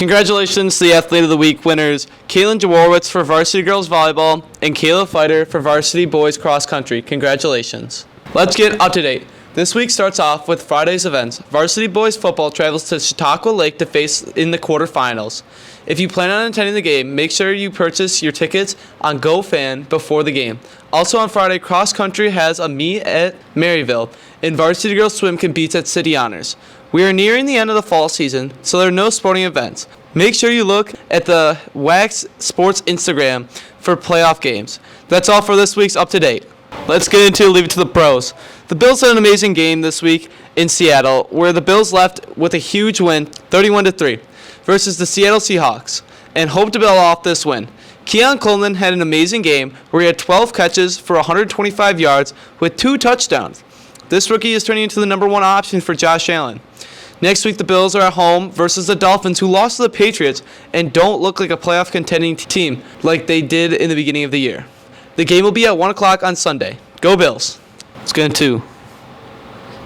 Congratulations to the Athlete of the Week winners, Kaylin Jaworowitz for Varsity Girls Volleyball and Kayla Fighter for Varsity Boys Cross Country. Congratulations. Let's get up to date. This week starts off with Friday's events. Varsity Boys Football travels to Chautauqua Lake to face in the quarterfinals. If you plan on attending the game, make sure you purchase your tickets on GoFan before the game. Also on Friday, Cross Country has a meet at Maryville, and Varsity Girls Swim competes at City Honors. We are nearing the end of the fall season, so there are no sporting events. Make sure you look at the WACS Sports Instagram for playoff games. That's all for this week's Up to Date. Let's get into Leave It to the Pros. The Bills had an amazing game this week in Seattle, where the Bills left with a huge win, 31-3, versus the Seattle Seahawks, and hope to build off this win. Keon Coleman had an amazing game where he had 12 catches for 125 yards with 2 touchdowns. This rookie is turning into the number 1 option for Josh Allen. Next week, the Bills are at home versus the Dolphins, who lost to the Patriots and don't look like a playoff contending team like they did in the beginning of the year. The game will be at 1 o'clock on Sunday. Go Bills. Let's get into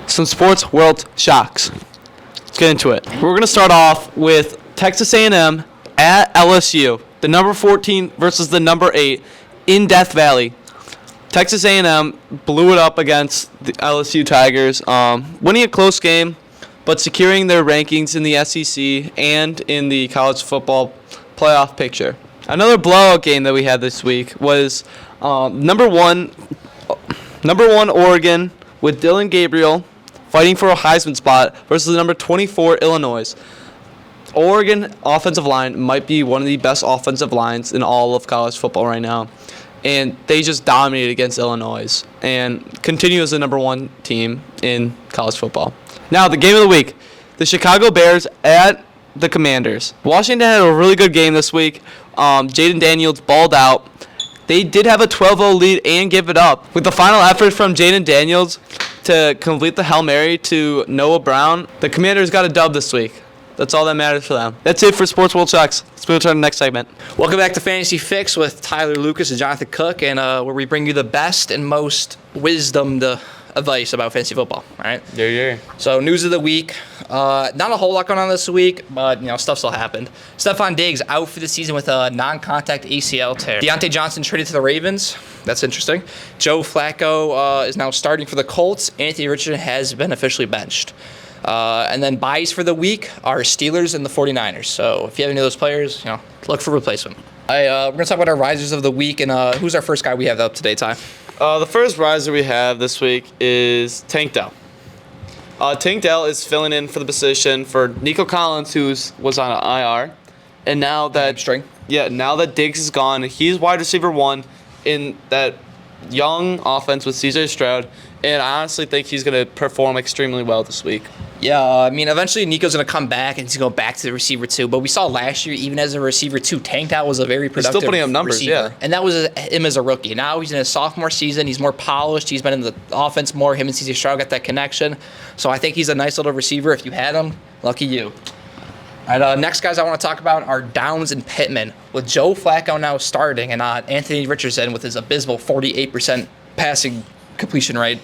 some sports world shocks. Let's get into it. We're going to start off with Texas A&M at LSU, the number 14 versus the number 8 in Death Valley. Texas A&M blew it up against the LSU Tigers, winning a close game, but securing their rankings in the SEC and in the college football playoff picture. Another blowout game that we had this week was number one Oregon with Dylan Gabriel fighting for a Heisman spot versus the number 24 Illinois. Oregon offensive line might be one of the best offensive lines in all of college football right now. And they just dominated against Illinois and continue as the number 1 team in college football. Now, the game of the week, the Chicago Bears at the Commanders. Washington had a really good game this week. Jaden Daniels balled out. They did have a 12-0 lead and give it up. With the final effort from Jaden Daniels to complete the Hail Mary to Noah Brown, the Commanders got a dub this week. That's all that matters for them. That's it for Sports World Shocks. Let's move to our next segment. Welcome back to Fantasy Fix with Tyler Lucas and Jonathan Cook, and where we bring you the best and most wisdom advice about fantasy football. All right. Yeah. So news of the week. Not a whole lot going on this week, but stuff still happened. Stephon Diggs out for the season with a non-contact ACL tear. Deontay Johnson traded to the Ravens. That's interesting. Joe Flacco is now starting for the Colts. Anthony Richardson has been officially benched. And then buys for the week are Steelers and the 49ers. So if you have any of those players, look for replacement. We're going to talk about our risers of the week, and who's our first guy we have up today, Ty? The first riser we have this week is Tank Dell. Tank Dell is filling in for the position for Nico Collins, who was on an IR. And now that Diggs is gone, he's wide receiver 1 in that young offense with CJ Stroud. And I honestly think he's going to perform extremely well this week. Yeah, eventually Nico's going to come back and he's going to go back to the receiver 2. But we saw last year, even as a receiver 2, Tank Dell was a very productive receiver. He's still putting up numbers, yeah. And that was him as a rookie. Now he's in his sophomore season. He's more polished. He's been in the offense more. Him and CJ Stroud got that connection. So I think he's a nice little receiver. If you had him, lucky you. All right, next guys I want to talk about are Downs and Pittman. With Joe Flacco now starting and Anthony Richardson with his abysmal 48% passing completion rate.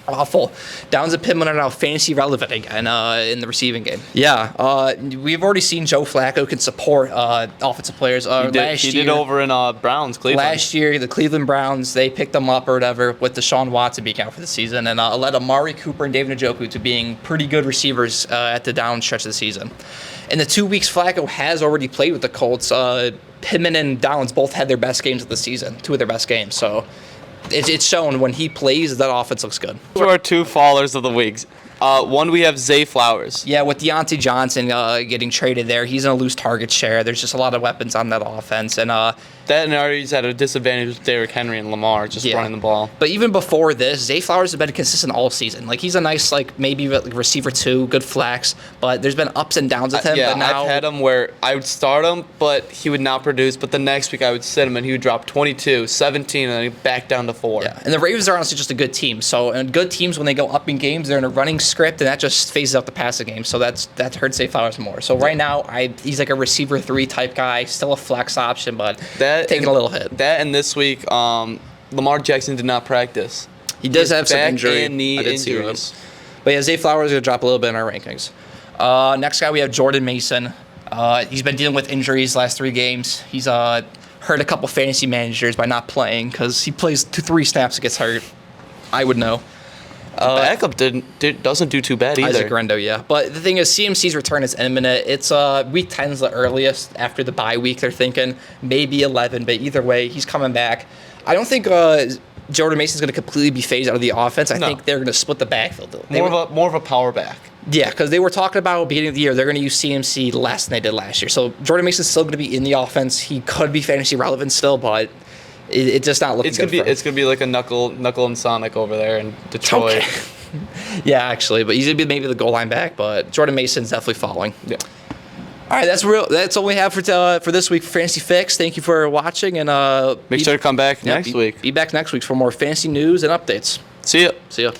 Awful. Downs and Pittman are now fantasy relevant again in the receiving game. Yeah, we've already seen Joe Flacco can support offensive players. He did over in Browns, Cleveland. Last year, the Cleveland Browns, they picked them up or whatever with Deshaun Watson being out for the season and led Amari Cooper and David Njoku to being pretty good receivers at the down stretch of the season. In the 2 weeks Flacco has already played with the Colts, Pittman and Downs both had their best games of the season, 2 of their best games. So it's shown when he plays, that offense looks good. Those are our 2 fallers of the week. One, we have Zay Flowers. Yeah, with Deontay Johnson getting traded there, he's going to lose target share. There's just a lot of weapons on that offense. And he's at a disadvantage with Derrick Henry and Lamar just running the ball. But even before this, Zay Flowers has been consistent all season. He's a nice, maybe receiver 2, good flex. But there's been ups and downs with him. Yeah, but now, I've had him where I would start him, but he would not produce. But the next week I would sit him, and he would drop 22, 17, and then he'd back down to 4. Yeah, and the Ravens are honestly just a good team. So, and good teams, when they go up in games, they're in a running script, and that just phases out the passing game. So that hurts Zay Flowers more. So right now, he's like a receiver 3 type guy, still a flex option, but taking a little hit. That and this week, Lamar Jackson did not practice. He does have some injury. And knee injuries. But yeah, Zay Flowers is going to drop a little bit in our rankings. Next guy, we have Jordan Mason. He's been dealing with injuries last 3 games. He's hurt a couple fantasy managers by not playing because he plays 3 snaps and gets hurt. I would know. Backup doesn't do too bad either. Isaac Rendo, yeah. But the thing is, CMC's return is imminent. It's week 10 is the earliest after the bye week. They're thinking maybe 11, but either way, he's coming back. I don't think Jordan Mason's going to completely be phased out of the offense. I think they're going to split the backfield. More of a power back. Yeah, because they were talking about at the beginning of the year, they're going to use CMC less than they did last year. So Jordan Mason's still going to be in the offense. He could be fantasy relevant still, but it's just not looking good for him. It's gonna be like a Knuckle and Sonic over there in Detroit. Okay. Yeah, actually, but he's gonna be maybe the goal line back. But Jordan Mason's definitely falling. Yeah. All right, that's all we have for this week for Fantasy Fix. Thank you for watching, and make sure to come back next week. Be back next week for more fantasy news and updates. See ya. See ya.